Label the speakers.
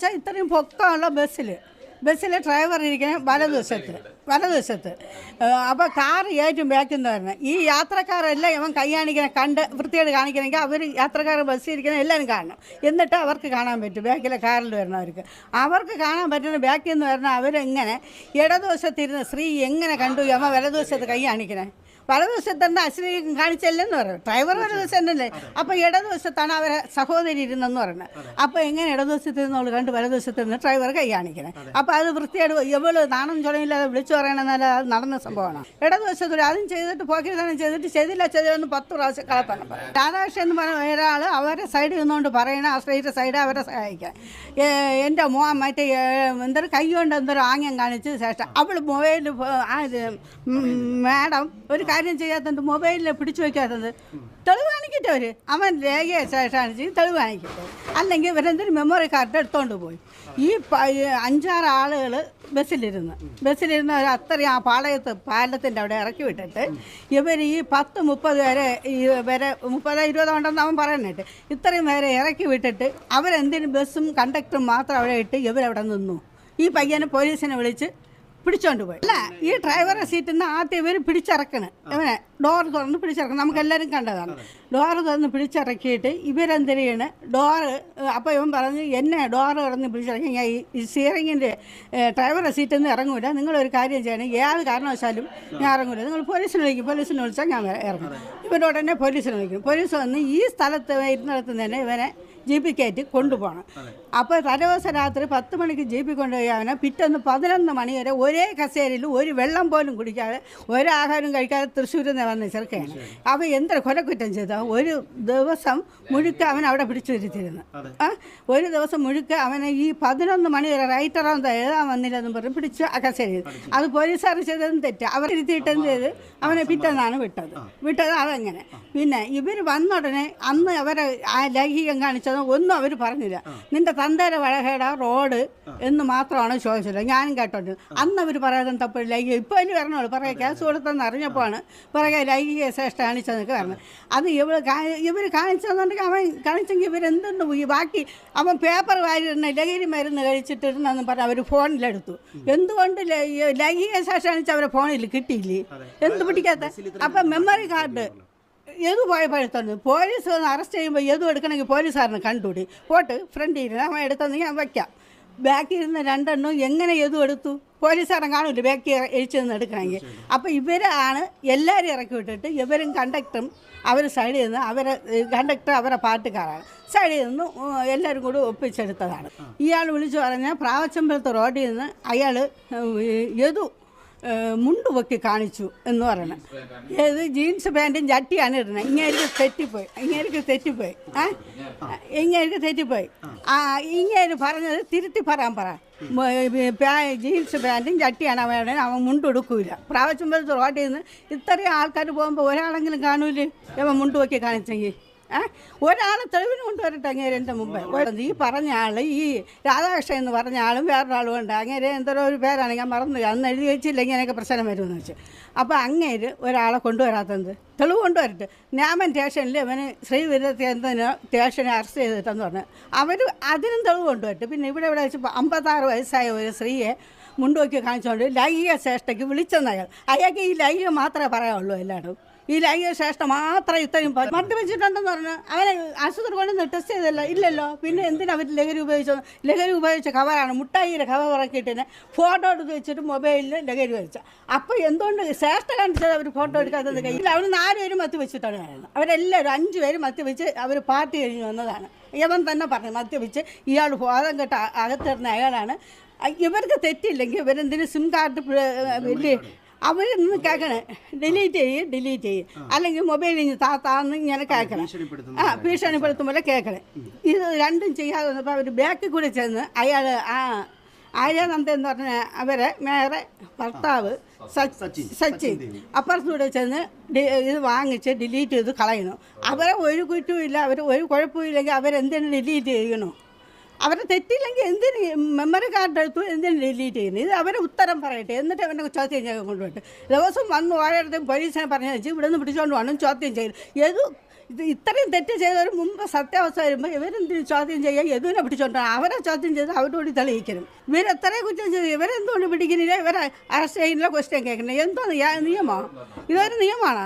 Speaker 1: വെച്ചാൽ ഇത്രയും പൊക്കമുള്ള ബസ്സിൽ ഡ്രൈവർ ഇരിക്കുന്നത് വലതുവശത്ത് അപ്പോൾ കാർ ഏറ്റവും ബാക്കിൽ നിന്ന് വരണം. ഈ യാത്രക്കാരെല്ലാം ഇവൻ കൈ കാണിക്കണം, കണ്ട് വൃത്തിയോട് കാണിക്കണമെങ്കിൽ അവർ യാത്രക്കാർ ബസ്സിൽ ഇരിക്കുന്നത് എല്ലാവരും കാണണം. എന്നിട്ട് അവർക്ക് കാണാൻ പറ്റും, ബാക്കിലെ കാറിൽ വരുന്നവർക്ക്. അവർക്ക് കാണാൻ പറ്റുന്ന ബാക്കിൽ നിന്ന് വരുന്ന അവരെങ്ങനെ ഇടതുവശത്തിരുന്ന സ്ത്രീ എങ്ങനെ കണ്ടു അവൻ വലതുവശത്ത് കൈ കാണിക്കണേ? വലതുവശത്തന്നെ അശ്ലീലം കാണിച്ചല്ലെന്ന് പറയും. ഡ്രൈവർ വലതുവശം തന്നെ. അപ്പോൾ ഇടതുവശത്താണ് അവരെ സഹോദരി ഇരുന്നെന്ന് പറയുന്നത്. അപ്പോൾ എങ്ങനെ ഇടതുവശത്തിരുന്നോളൂ കണ്ട് വലതുവശത്തിരുന്ന് ഡ്രൈവർ കൈ കാണിക്കണേ? അപ്പോൾ അത് വൃത്തിയായിട്ട് എവള് നാണം ചുണയില്ലാതെ വിളിച്ചു പറയണമെന്നല്ല, അത് നടന്ന സംഭവമാണ്. ഇടതുവശത്തൂടെ അതും ചെയ്തിട്ട് പോക്കിരിത്തനം ചെയ്തില്ല 10 പ്രാവശ്യം കളത്തണം. രാധാകൃഷ്ണൻ എന്ന് പറഞ്ഞ ഒരാൾ അവരെ സൈഡിൽ നിന്നുകൊണ്ട് പറയണം, ആശ്രയിച്ച സൈഡ് അവരെ സഹായിക്കാൻ. എൻ്റെ മോൻ മറ്റേ എന്തൊരു കൈ കൊണ്ട് എന്തൊരു ആംഗ്യം കാണിച്ച് ശേഷം അവൾ മൊബൈലിൽ മാഡം ഒരു കാര്യം ചെയ്യാത്തത് മൊബൈലിൽ പിടിച്ചു വയ്ക്കാത്തത് തെളിവ് കാണിക്കട്ടെ. അവൻ രേഖയെ ശേഷമാണ് തെളിവ് കാണിക്കട്ടെ. അല്ലെങ്കിൽ ഇവരെന്തൊരു മെമ്മറി കാർഡ് എടുത്തുകൊണ്ട് പോയി. ഈ 5-6 ആളുകൾ ബസ്സിലിരുന്ന് അവർ അത്രയും ആ പാലത്തിൻ്റെ അവിടെ ഇറക്കി വിട്ടിട്ട് ഇവർ ഈ 10-30 പേരെ വരെ 30-20 ഉണ്ടെന്ന് അവൻ പറയുന്നിട്ട് ഇത്രയും പേരെ ഇറക്കി വിട്ടിട്ട് അവരെന്തിനും ബസ്സും കണ്ടക്ടറും മാത്രം അവിടെ ഇട്ട് ഇവരവിടെ നിന്നു. ഈ പയ്യനെ പോലീസിനെ വിളിച്ച് പിടിച്ചോണ്ട് പോയി. അല്ല, ഈ ഡ്രൈവറുടെ സീറ്റിൽ നിന്ന് ആദ്യം ഇവർ പിടിച്ചിറക്കണം. ഇവനെ ഡോർ തുറന്ന് പിടിച്ചിറക്കണം. നമുക്കെല്ലാവരും കണ്ടതാണ്. ഡോറ് തുറന്ന് പിടിച്ചിറക്കിയിട്ട് ഇവരെന്തിനു ചെയ്യണം? അപ്പോൾ ഇവൻ പറഞ്ഞു, എന്നെ ഡോറ് തുറന്ന് പിടിച്ചിറക്കി ഞാൻ ഈ സ്റ്റിയറിങ്ങിൻ്റെ ഡ്രൈവറുടെ സീറ്റിൽ നിന്ന് ഇറങ്ങൂല. നിങ്ങളൊരു കാര്യം ചെയ്യണം, ഏത് കാരണവശാലും ഞാൻ ഇറങ്ങൂല. നിങ്ങൾ പോലീസിനെ വിളിച്ചാൽ ഞാൻ ഇറങ്ങും. ഇവരോട് തന്നെ പോലീസിനെ വിളിക്കും. പോലീസ് വന്ന് ഈ സ്ഥലത്ത് ഇരുന്നിടത്ത് തന്നെ ഇവനെ ജീപ്പിൽ കയറ്റി കൊണ്ടുപോകണം. അപ്പോൾ തലേദിവസം രാത്രി 10 മണിക്ക് ജീപ്പിൽ കൊണ്ടുപോയി അവനെ പിറ്റേന്ന് 11 മണി വരെ ഒരേ കസേരയിൽ ഒരു വെള്ളം പോലും കുടിക്കാതെ ഒരാഹാരം കഴിക്കാതെ തൃശ്ശൂരിൽ നിന്ന് വന്ന ചെറുക്കയാണ്. അവൻ എന്തൊരു കൊലക്കുറ്റം ചെയ്ത ഒരു ദിവസം മുഴുക്ക അവൻ അവിടെ പിടിച്ചു വരുത്തിയിരുന്നു. ഒരു ദിവസം മുഴുക്ക അവനെ ഈ 11 മണി വരെ റൈറ്ററാവുന്ന എഴുതാൻ വന്നില്ലെന്നും പറഞ്ഞ് പിടിച്ച് ആ കസേരയിൽ. അത് പോലീസുകാർ ചെയ്തതും തെറ്റ്. അവർ ഇരുത്തിയിട്ടും ചെയ്ത് അവനെ പിറ്റേന്നാണ് വിട്ടത്. അതെങ്ങനെ? പിന്നെ ഇവർ വന്ന ഉടനെ അന്ന് അവരെ ആ ലൈംഗികം കാണിച്ചത് ഒന്നും അവർ പറഞ്ഞില്ല. നിന്റെ തന്തേരെ വഴകേട റോഡ് എന്ന് മാത്രമാണ് ചോദിച്ചത്. ഞാനും കേട്ടോണ്ട് അന്ന് അവർ പറയാതെ തപ്പില്ല. ഇപ്പോൾ അതിന് വരണോളൂ പറയാം കേസ് കൊടുത്തെന്ന് അറിഞ്ഞപ്പോഴാണ് പറയാ ലൈംഗിക ശ്രേഷ്ഠ കാണിച്ചതെന്നൊക്കെ പറഞ്ഞു. അത് ഇവർ കാണിച്ചതെന്നുണ്ടെങ്കിൽ അവൻ കാണിച്ചെങ്കിൽ ഇവരെന്തെന്ന് ബാക്കി അവൻ പേപ്പർ വാരിയിരുന്ന ലഹരി മരുന്ന് കഴിച്ചിട്ടിരുന്നെന്ന് പറഞ്ഞ് അവർ ഫോണിലെടുത്തു. എന്തുകൊണ്ട് ലൈംഗിക ശ്രേഷ്ഠ കാണിച്ച് അവരെ ഫോണിൽ കിട്ടിയില്ലേ? എന്ത് പിടിക്കാത്ത? അപ്പം മെമ്മറി കാർഡ് ഏതു പോയപ്പോഴത്തന്നെ പോലീസ് വന്ന് അറസ്റ്റ് ചെയ്യുമ്പോൾ ഏതും എടുക്കണമെങ്കിൽ പോലീസുകാരനെ കണ്ടുകൂടി പോട്ട് ഫ്രണ്ട് ഇരുന്ന് അവൻ എടുത്തെന്ന് ഞാൻ വയ്ക്കാം. ബാക്കിൽ ഇരുന്ന് 2 എണ്ണം എങ്ങനെ ഏതും എടുത്തു? പോലീസുകാരൻ കാണൂല്ലേ ബാക്കി എഴിച്ചു നിന്ന് എടുക്കണമെങ്കിൽ. അപ്പോൾ ഇവരാണ് എല്ലാവരും ഇറക്കി വിട്ടിട്ട് ഇവരും കണ്ടക്ടറും അവർ സൈഡിൽ നിന്ന് കണ്ടക്ടർ അവരെ പാട്ടുകാരാണ് സൈഡിൽ നിന്ന് എല്ലാവരും കൂടി ഒപ്പിച്ചെടുത്തതാണ്. ഇയാൾ വിളിച്ചു പറഞ്ഞാൽ പ്രാവച്ചമ്പലത്തെ റോഡിൽ നിന്ന് അയാൾ മുണ്ട് പൊക്കി കാണിച്ചു എന്ന് പറയണം. ഏത് ജീൻസ് പാൻറ്റും ചട്ടിയാണ് ഇടുന്നത്. ഇങ്ങേർക്ക് തെറ്റിപ്പോയി. ഇങ്ങേര് പറഞ്ഞത് തിരുത്തി പറയാൻ പറ. ജീൻസ് പാൻറ്റും ചട്ടിയാണ് അവൻ മുണ്ടെടുക്കൂല. പ്രാവശ്യമ്പലത്ത് റോഡിൽ നിന്ന് ഇത്രയും ആൾക്കാർ പോകുമ്പോൾ ഒരാളെങ്കിലും കാണൂലേ അവൻ മുണ്ട് പൊക്കി കാണിച്ചെങ്കിൽ? ഒരാൾ തെളിവിന് കൊണ്ടുവരട്ടെ അങ്ങേര് എൻ്റെ മുമ്പേ. ഈ പറഞ്ഞ ആൾ ഈ രാധാകൃഷ്ണൻ എന്ന് പറഞ്ഞ ആളും വേറൊരാളും ഉണ്ട്. അങ്ങേര് എന്തോ ഒരു പേരാണ് ഞാൻ മറന്നു. അന്ന് എഴുതി വെച്ചില്ല ഇങ്ങനെയൊക്കെ പ്രശ്നം വരുമെന്ന് വെച്ച്. അപ്പോൾ അങ്ങേര് ഒരാളെ കൊണ്ടുവരാത്തത് തെളിവ് കൊണ്ടുവരട്ടെ. ഞാമൻ സ്റ്റേഷനിൽ അവന് ശ്രീവിരുദ്ധത്തിന് സ്റ്റേഷനെ അറസ്റ്റ് ചെയ്തിട്ടെന്ന് പറഞ്ഞു. അവർ അതിനും തെളിവ് കൊണ്ടുവരട്ടെ. പിന്നെ ഇവിടെ വെച്ച് 56 വയസ്സായ ഒരു സ്ത്രീയെ മുണ്ടുവക്കി കാണിച്ചുകൊണ്ട് ലൈംഗിക ശ്രേഷ്ഠയ്ക്ക് വിളിച്ചെന്ന് അയാൾക്ക് ഈ ലൈംഗികം മാത്രമേ പറയാനുള്ളൂ. എല്ലാവരും ഈ ലൈംഗിക ശ്രേഷ്ഠ മാത്രം ഇത്രയും മദ്യപിച്ചിട്ടുണ്ടെന്ന് പറഞ്ഞ് അവനെ ആശുപത്രി കൊണ്ടുവന്ന് ടെസ്റ്റ് ചെയ്തല്ലോ ഇല്ലല്ലോ. പിന്നെ എന്തിനാ അവർ ലഹരി ഉപയോഗിച്ച കവറാണ്, മുട്ടായിയുടെ കവർ ഇറക്കിയിട്ട് ഫോട്ടോ എടുത്ത് വെച്ചിട്ട് മൊബൈലിൽ ലഹരി ഉപയോഗിച്ച. അപ്പോൾ എന്തുകൊണ്ട് ശ്രേഷ്ഠ കാണിച്ചത് അവർ ഫോട്ടോ എടുക്കാത്തത്? കയ്യിൽ അവർ 4 പേരും മദ്യപിച്ചിട്ടാണ് കാണുന്നത്. അവരെല്ലാവരും 5 പേരും മദ്യപിച്ച് അവർ പാർട്ടി കഴിഞ്ഞ് വന്നതാണ്. ഇവൻ തന്നെ പറഞ്ഞു മദ്യപിച്ച് ഇയാൾ ബോധം കെട്ട് അകത്തിരുന്ന അയാളാണ്. ഇവർക്ക് തെറ്റില്ലെങ്കിൽ ഇവരെന്തിനും സിം കാർഡ് വലിയ അവർ നിന്ന് കേൾക്കണേ ഡിലീറ്റ് ചെയ്യും അല്ലെങ്കിൽ മൊബൈലിൽ താന്ന് ഇങ്ങനെ കേൾക്കണം. ഭീഷണിപ്പെടുത്തുമ്പോൾ കേൾക്കണേ. ഇത് രണ്ടും ചെയ്യാതെ വന്നപ്പോൾ അവർ ബാക്കിൽ കൂടെ ചെന്ന് അയാൾ ആര്യാനന്ദ എന്ന് പറഞ്ഞ അവരെ മേറെ ഭർത്താവ് സച്ചിൻ അപ്പുറത്തൂടെ ചെന്ന് ഇത് വാങ്ങിച്ച് ഡിലീറ്റ് ചെയ്ത് കളയണം. അവരെ ഒരു കുറ്റവുമില്ല, അവർ ഒരു കുഴപ്പമില്ലെങ്കിൽ അവരെന്തിനും ഡിലീറ്റ് ചെയ്യണോ? അവരെ തെറ്റില്ലെങ്കിൽ എന്തിന് മെമ്മറി കാർഡ് എടുത്തു എന്തിനും ഡിലീറ്റ് ചെയ്യുന്നു? ഇത് അവരെ ഉത്തരം പറയട്ടെ. എന്നിട്ട് അവനെ ചോദ്യം ചെയ്യാൻ കൊണ്ടുപോയിട്ട് ദിവസം വന്ന് ഓരോരുത്തരും പോലീസിനെ പറഞ്ഞു വെച്ച് ഇവിടെ നിന്ന് പിടിച്ചുകൊണ്ട് വേണം ചോദ്യം ചെയ്യും. ഇത് ഇത്രയും തെറ്റ് ചെയ്തവർ മുമ്പ് സത്യാവസ്ഥ വരുമ്പോൾ ഇവരെന്തിനു ചോദ്യം ചെയ്യാൻ യദുവിനെ പിടിച്ചോണ്ടാണ് അവരെ ചോദ്യം ചെയ്ത് അവരോട് തെളിയിക്കണം. ഇവരെത്രയും കുറ്റം ചെയ്തു, ഇവരെന്തുകൊണ്ട് പിടിക്കുന്നില്ല, ഇവരെ അറസ്റ്റ് ചെയ്യുന്നില്ല, ക്വസ്റ്റ്യൻ കേൾക്കുന്നില്ല. എന്തോ നിയമം? ഇതൊരു നിയമമാണ്.